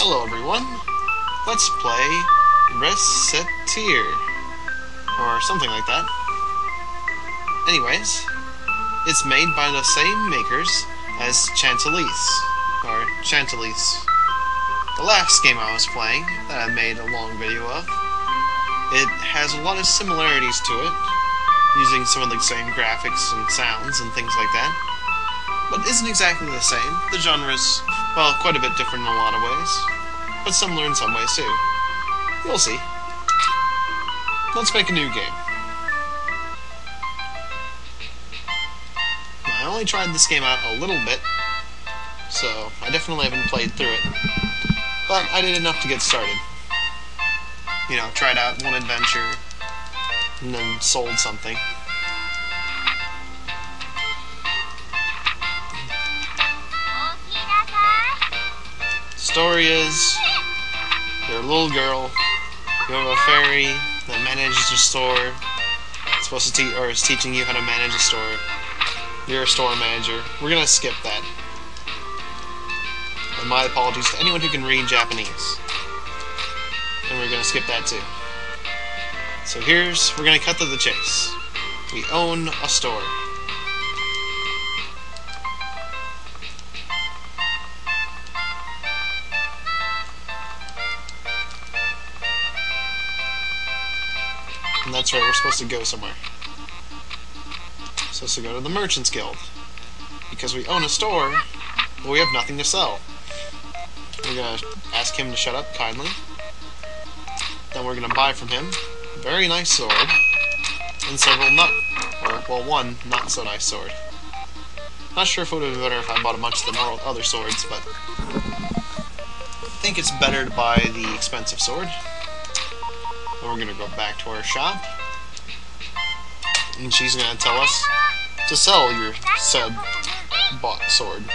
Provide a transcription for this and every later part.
Hello everyone, let's play Recettear, or something like that. Anyways, it's made by the same makers as Chantilly's. The last game I was playing, that I made a long video of, it has a lot of similarities to it, using some of the same graphics and sounds and things like that, but isn't exactly the same. The genre's, well, quite a bit different in a lot of ways, but similar in some ways too. You'll see. Let's make a new game. I only tried this game out a little bit, so I definitely haven't played through it, but I did enough to get started. You know, tried out one adventure, and then sold something. Story is, you're a little girl, you have a fairy that manages a store, it's supposed to is teaching you how to manage a store. You're a store manager. We're gonna skip that. And my apologies to anyone who can read Japanese. And we're gonna skip that too. So we're gonna cut to the chase. We own a store. And that's right, we're supposed to go somewhere. Supposed to go to the Merchant's Guild. Because we own a store, but we have nothing to sell. We're gonna ask him to shut up kindly. Then we're gonna buy from him a very nice sword, and several one not so nice sword. Not sure if it would have been better if I bought a bunch of the other swords, but I think it's better to buy the expensive sword. Then we're gonna go back to our shop, and she's gonna tell us to sell your said bought sword.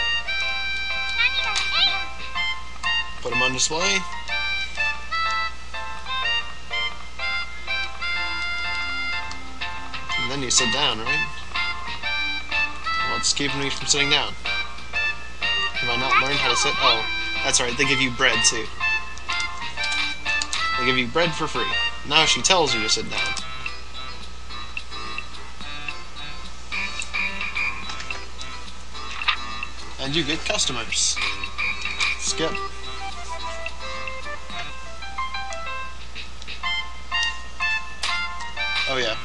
Put them on display. And then you sit down, right? What's keeping me from sitting down? Have I not learned how to sit? Oh, that's right, they give you bread too. They give you bread for free. Now she tells you to sit down. And you get customers. Skip. Oh yeah.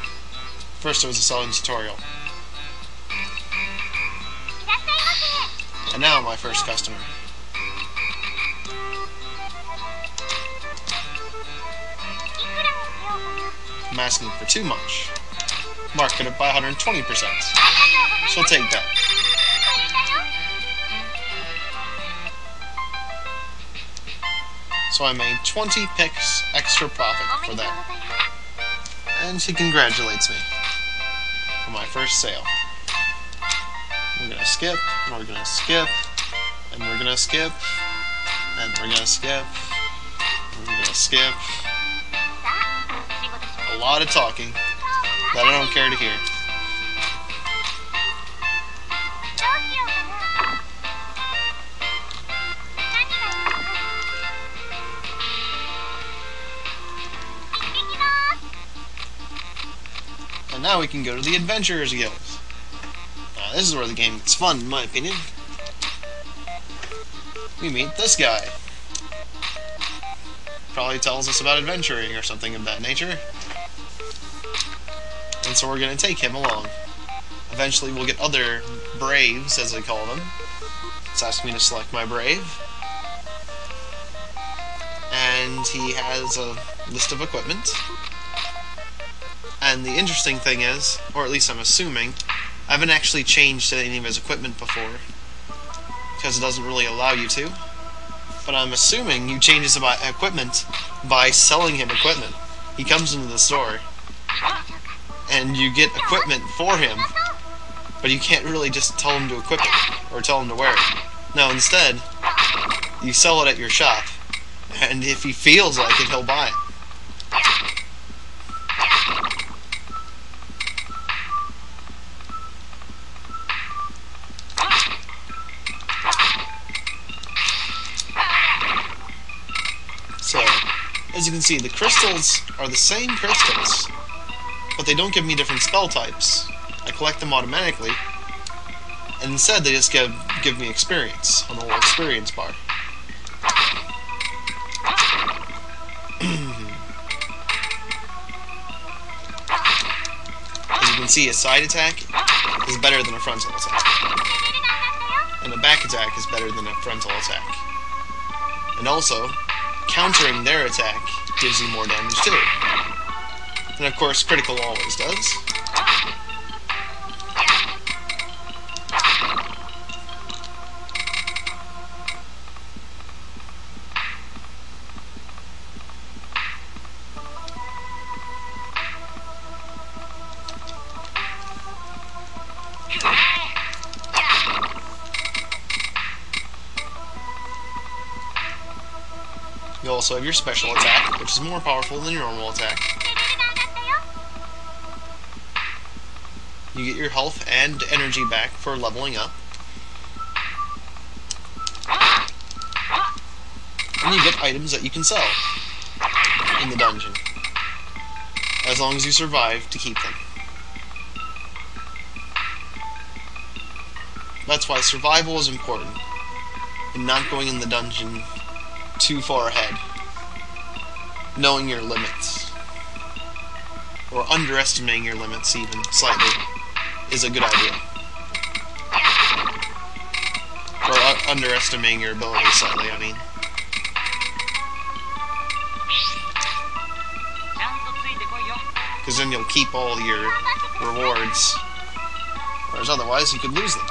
First it was a selling tutorial. And now my first customer. I'm asking for too much. Market it by 120%. She'll take that. So I made 20 picks extra profit for that. And she congratulates me for my first sale. We're gonna skip, and we're gonna skip, and we're gonna skip, and we're gonna skip, and we're gonna skip. A lot of talking that I don't care to hear. And now we can go to the Adventurers Guild. Now this is where the game gets fun, in my opinion. We meet this guy. Probably tells us about adventuring or something of that nature. And so we're going to take him along. Eventually we'll get other braves, as they call them. It's asking me to select my brave. And he has a list of equipment. And the interesting thing is, or at least I'm assuming, I haven't actually changed any of his equipment before, because it doesn't really allow you to. But I'm assuming you change his equipment by selling him equipment. He comes into the store, and you get equipment for him, but you can't really just tell him to equip it, or tell him to wear it. No, instead, you sell it at your shop, and if he feels like it, he'll buy it. So, as you can see, the crystals are the same crystals, but they don't give me different spell types. I collect them automatically, and instead they just give me experience on the little experience bar. As you can see, a side attack is better than a frontal attack, and a back attack is better than a frontal attack. And also, countering their attack gives you more damage too. And of course, critical always does. You also have your special attack, which is more powerful than your normal attack. You get your health and energy back for leveling up. And you get items that you can sell in the dungeon, as long as you survive to keep them. That's why survival is important, and not going in the dungeon too far ahead. Knowing your limits, or underestimating your limits even slightly, is a good idea. Or underestimating your abilities slightly, I mean. Because then you'll keep all your rewards, whereas otherwise you could lose them.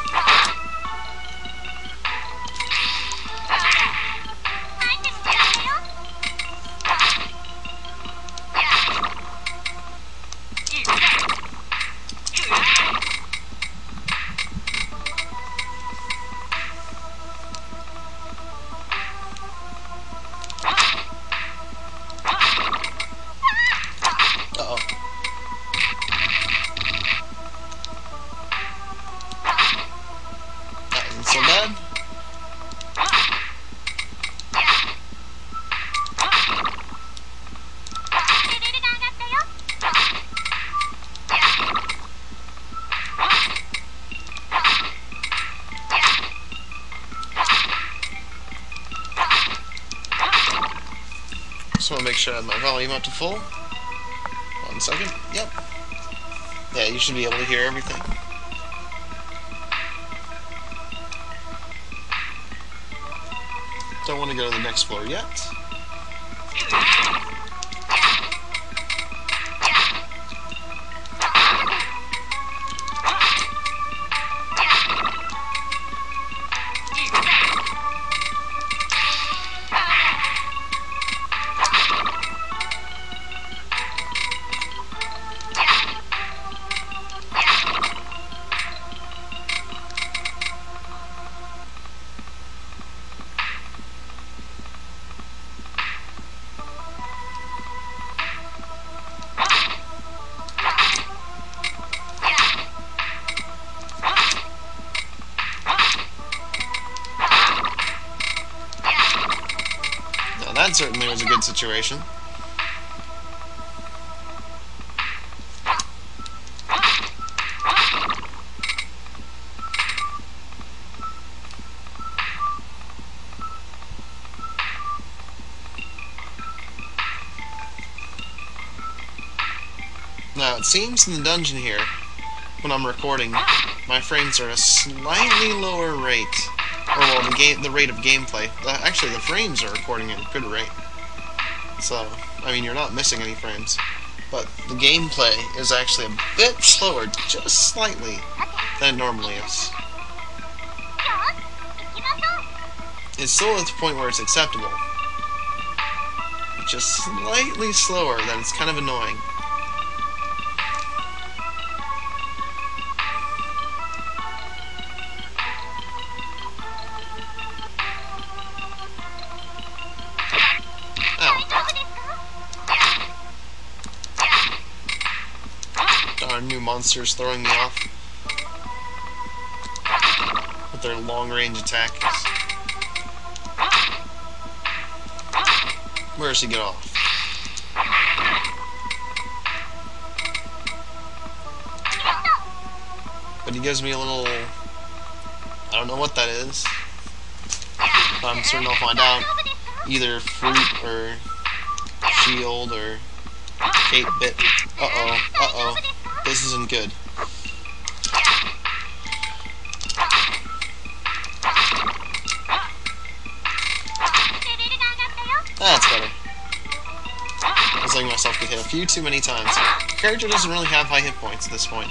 So bad. Just want to make sure I have my volume up to full. 1 second. Yep. Yeah, you should be able to hear everything. Don't want to go to the next floor yet. That certainly was a good situation. Now, it seems in the dungeon here, when I'm recording, my frames are at a slightly lower rate. Or, well, the rate of gameplay. Actually, the frames are recording at a good rate. So, I mean, you're not missing any frames. But the gameplay is actually a bit slower, just slightly, than it normally is. It's still at the point where it's acceptable. It's just slightly slower, then it's kind of annoying. Darn new monsters throwing me off with their long-range attacks. Where does he get off? But he gives me a little... I don't know what that is. But I'm certain I'll find out. Either fruit or shield or cape bit. Uh-oh. Uh-oh. This isn't good. That's better. I was letting myself get hit a few too many times. The character doesn't really have high hit points at this point.